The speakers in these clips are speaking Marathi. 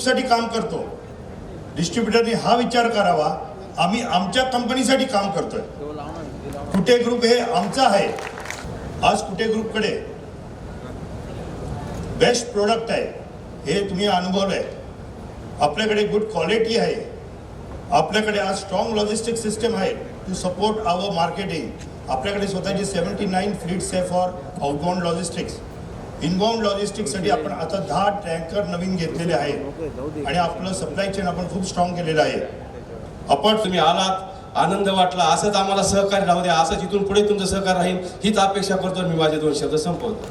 ग्रुपसाठी काम करतो, डिस्ट्रीब्युटरनी हा विचार करावा आम्ही आमच्या कंपनीसाठी काम करतोय. कुटे ग्रुप हे आमचं आहे. आज कुटे ग्रुपकडे बेस्ट प्रोडक्ट आहे हे तुम्ही अनुभवलंय. आपल्याकडे गुड क्वालिटी आहे. आपल्याकडे आज स्ट्रॉंग लॉजिस्टिक सिस्टम आहे टू सपोर्ट आवर मार्केटिंग. आपल्याकडे स्वतःची 79 फ्लीट्स आहे फॉर आउटबाउंड लॉजिस्टिक्स. इनबाउंड लॉजिस्टिक्ससाठी आपण आता 10 टँकर नवीन घेतलेले आहेत आणि आपलं सप्लाय चेन आपण खूप स्ट्रॉंग केलेलं आहे. आपण तुम्ही आलात, आनंद वाटला, असंच आम्हाला सहकार्य राहू द्या, असंच इथून पुढे तुमचं सहकार्य राहील हीच अपेक्षा करतो. मी माझे 2 शब्द संपवतो.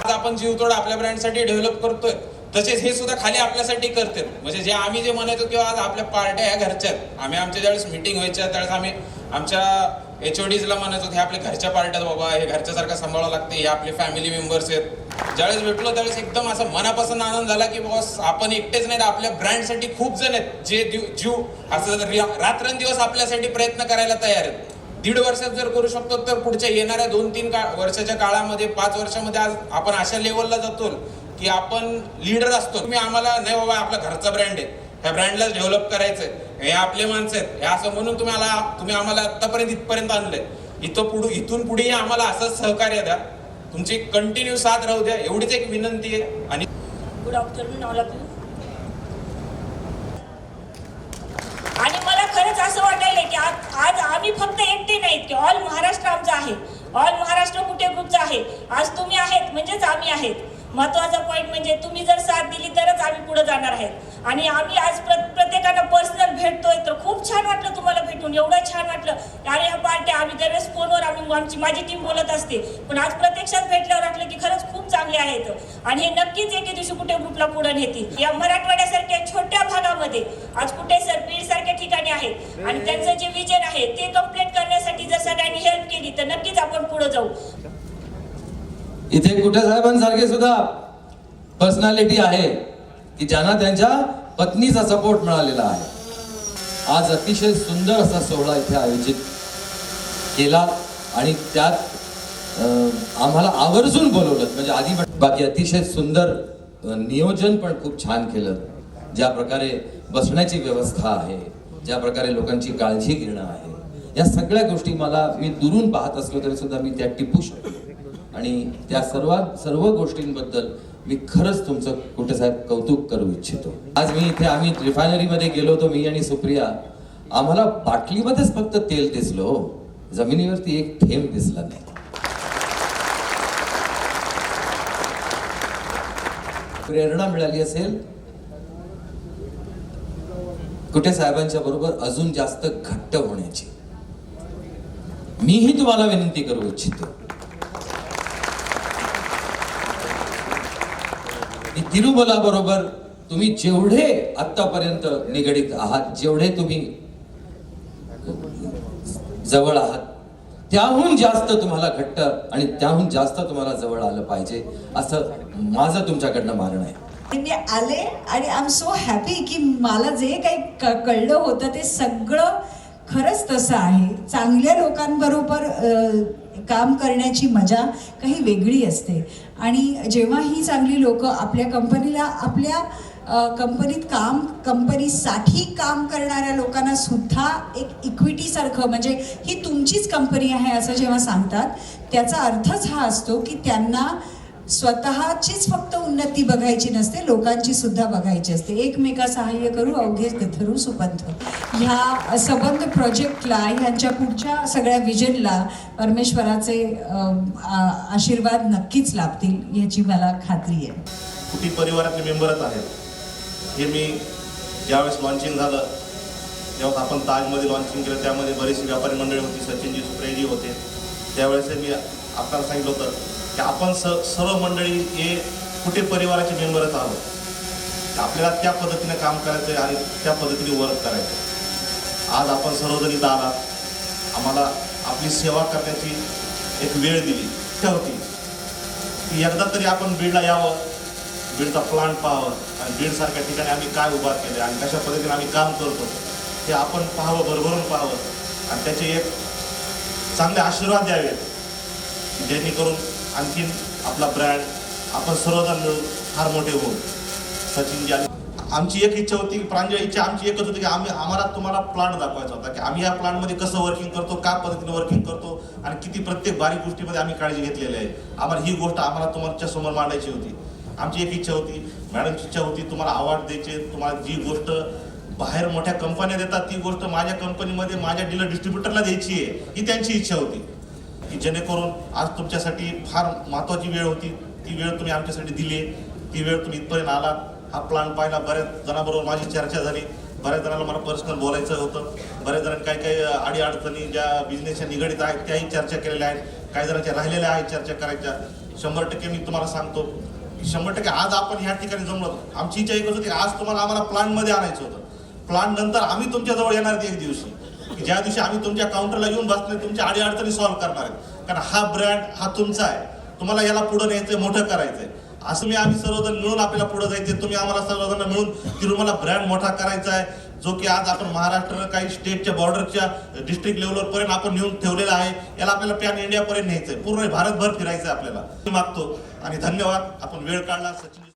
आज आपण जीवतोड आपल्या ब्रँडसाठी डेव्हलप करतोय, तसेच हे सुद्धा खाली आपल्यासाठी करते. म्हणजे जे आम्ही जे म्हणायचो किंवा आज आपल्या पार्ट्या ह्या घरच्या आहेत. आम्ही आमच्या ज्यावेळेस मीटिंग व्हायच्या त्यावेळेस आम्ही आमच्या HODsला म्हणायचो हे आपल्या घरच्या पार्ट्या बाबा, हे घरच्यासारखं सांभाळावं लागते, हे आपले फॅमिली मेंबर्स आहेत. ज्यावेळेस भेटलो त्यावेळेस एकदम असं मनापासून आनंद झाला की बॉस आपण एकटेच नाही, आपल्या ब्रँडसाठी खूप जण आहेत जे जीव असं रात्रंदिवस आपल्यासाठी प्रयत्न करायला तयार आहेत. 1.5 वर्षात जर करू शकतो तर पुढच्या येणाऱ्या 2-3 वर्षाच्या काळामध्ये 5 वर्षामध्ये आज आपण अशा लेवलला जातो की आपण लीडर असतो. तुम्ही आम्हाला नाही बाबा आपला घरचा ब्रँड आहे, ह्या ब्रँडलाच डेव्हलप करायचंय, हे आपले माणसं आहेत, हे असं म्हणून तुम्ही आम्हाला आतापर्यंत इथपर्यंत आणलंय. इथून पुढे आम्हाला असंच सहकार्य द्या, तुमची कंटिन्यू साथ राहू द्या, एवढीच एक विनंती आहे. आणि good afternoon all of you. आणि मला खरंच असं वाटायला की आज आम्ही फक्त एकटे नाहीत की ऑल महाराष्ट्र आमचा आहे, ऑल महाराष्ट्र कुटे ग्रुपचा आहे. आज तुम्ही आहेत म्हणजेच आम्ही आहेत. महत्वाचा पॉईंट म्हणजे तुम्ही जर साथ दिली तरच आम्ही पुढे जाणार आहेत. आणि आम्ही आज प्रत्येकाला पर्सनल भेटतोय तर खूप छान वाटलं तुम्हाला भेटून, एवढं छान वाटलं. आणि ह्या पार्ट्या आम्ही दरवेळेस फोनवर माझी टीम बोलत असते, पण आज प्रत्यक्षात भेटल्यावर वाटलं की खरंच खूप चांगले आहेत आणि हे नक्कीच एके दिवशी कुटे ग्रुपला पुढे नेतील. या मराठवाड्यासारख्या छोट्या भागामध्ये आज कुटे बीड सारख्या ठिकाणी आहेत आणि त्यांचं जे विजन आहे ते कम्प्लीट करण्यासाठी जर सगळ्यांनी हेल्प केली तर नक्कीच आपण पुढे जाऊ. इथे कुटे साहेबांसारखे सुद्धा पर्सनॅलिटी आहे की ज्यांना त्यांच्या पत्नीचा सपोर्ट मिळालेला आहे. आज अतिशय सुंदर असा सोहळा इथे आयोजित केला आणि त्यात आम्हाला आवर्जून बोलवलं. म्हणजे आधी बाकी अतिशय सुंदर नियोजन पण खूप छान केलं. ज्या प्रकारे बसण्याची व्यवस्था आहे, ज्या प्रकारे लोकांची काळजी घेणं आहे, या सगळ्या गोष्टी मी दुरून पाहत असलो तरी सुद्धा मी त्या टिपू शकतो. आणि त्या सर्व गोष्टींबद्दल मी खरंच तुमचं कुटे साहेब कौतुक करू इच्छितो. आज आम्ही रिफायनरीमध्ये गेलो होतो, मी आणि सुप्रिया. आम्हाला बाटलीमध्येच फक्त तेल दिसलो, जमिनीवरती एक थेंब दिसला नाही. प्रेरणा मिळाली असेल कुटे साहेबांच्या बरोबर अजून जास्त घट्ट होण्याची. मीही तुम्हाला विनंती करू इच्छितो. तिरुमला बरोबर तुम्ही जेवढे आतापर्यंत निगडीत आहात, जेवढे तुम्ही जवळ आहात, त्याहून जास्त तुम्हाला घट्ट आणि त्याहून जास्त तुम्हाला जवळ आलं पाहिजे असं माझं तुमच्याकडनं मागणं आहे. मी आले आणि आय एम सो हॅपी की मला जे काही कळलं होतं ते सगळं खरंच तसं आहे. चांगल्या लोकांबरोबर काम करण्याची मजा काही वेगळी असते. आणि जेव्हा ही चांगली लोक आपल्या कंपनीत कंपनीसाठी काम करणाऱ्या लोकांना सुद्धा एक इक्विटीसारखं, म्हणजे ही तुमचीच कंपनी आहे असं जेव्हा सांगतात, त्याचा अर्थच हा असतो की त्यांना स्वतःचीच फक्त उन्नती बघायची नसते, लोकांची सुद्धा बघायची असते. एकमेका सहाय्य करू अवघे धरू सुपंथ. ह्या संबंध प्रोजेक्टला, ह्यांच्या पुढच्या सगळ्या विजनला परमेश्वराचे आशीर्वाद नक्कीच लाभतील याची मला खात्री आहे. कुटी परिवारातले मेंबरच आहेत. हे मी ज्यावेळेस लॉन्चिंग झालं तेव्हा आपण ताजमध्ये लॉन्चिंग केलं, त्यामध्ये बरीचशी व्यापारी मंडळी होती, सचिनजी सुप्रियाजी होते. त्यावेळेस मी आपल्याला सांगितलं होतं की आपण सर्व मंडळी हे कुटे परिवाराचे मेंबरच आहोत. आपल्याला त्या पद्धतीने काम करायचं आहे आणि त्या पद्धतीने वर्क करायचं आहे. आज आपण सर्वजण इथं आलात, आम्हाला आपली सेवा करण्याची एक वेळ दिली होती की एकदा तरी आपण बीडला यावं, बीडचा प्लांट पाहावं आणि बीडसारख्या ठिकाणी आम्ही काय उभा केले आणि कशा पद्धतीने आम्ही काम करतो हे आपण पाहावं, भरभरून पाहावं आणि त्याचे एक चांगले आशीर्वाद द्यावेत जेणेकरून आणखीन आपला ब्रँड आपण सर्वजण मिळून फार मोठे होऊ. सचिनजी आमची एक इच्छा होती, प्रांजळ इच्छा आमची एकच होती की आम्हाला तुम्हाला प्लांट दाखवायचा होता की आम्ही या प्लांटमध्ये कसं वर्किंग करतो, का पद्धतीने वर्किंग करतो आणि किती प्रत्येक बारीक गोष्टीमध्ये आम्ही काळजी घेतलेली आहे. आम्हाला ही गोष्ट तुमच्या समोर मांडायची होती. आमची एक इच्छा होती, मॅडमची इच्छा होती, तुम्हाला अवॉर्ड द्यायचे. तुम्हाला जी गोष्ट बाहेर मोठ्या कंपन्या देतात ती गोष्ट माझ्या कंपनीमध्ये माझ्या डीलर डिस्ट्रीब्युटरला द्यायची आहे, ही त्यांची इच्छा होती. की जेणेकरून आज तुमच्यासाठी फार महत्त्वाची वेळ होती, ती वेळ तुम्ही आमच्यासाठी दिली, ती वेळ तुम्ही इथपर्यंत आलात. हा प्लांट पाहिला, बऱ्याच जणांबरोबर माझी चर्चा झाली, बऱ्याच जणांना मला पर्सनल बोलायचं होतं, बऱ्याच जणांनी काही अडीअडचणी ज्या बिझनेसच्या निगडीत आहेत त्याही चर्चा केलेल्या आहेत, काही जणांच्या राहिलेल्या आहेत चर्चा करायच्या. 100% मी तुम्हाला सांगतो की 100% आज आपण ह्या ठिकाणी जमलो. आमची इच्छा एकच होती, आज आम्हाला प्लांटमध्ये आणायचं होतं. प्लांट नंतर आम्ही तुमच्याजवळ येणार एक दिवशी, की ज्या दिवशी आम्ही तुमच्या काउंटरला येऊन बसले, तुमच्या अडीअडचणी सॉल्व्ह करणार आहेत. कारण हा ब्रँड हा तुमचा आहे, तुम्हाला याला पुढं न्यायचंय, मोठं करायचंय. असं आम्ही सर्वजण मिळून आपल्याला पुढे जायचे. तुम्ही आम्हाला सर्वजण मिळून तिरुमला ब्रँड मोठा करायचा आहे, जो की आज आपण महाराष्ट्र काही स्टेटच्या बॉर्डरच्या डिस्ट्रिक्ट लेवलवर पर्यंत आपण नेऊन ठेवलेला आहे. याला आपल्याला पॅन इंडिया पर्यंत न्यायचंय, पूर्ण भारतभर फिरायचंय आपल्याला. मी मागतो आणि धन्यवाद, आपण वेळ काढला. सचिन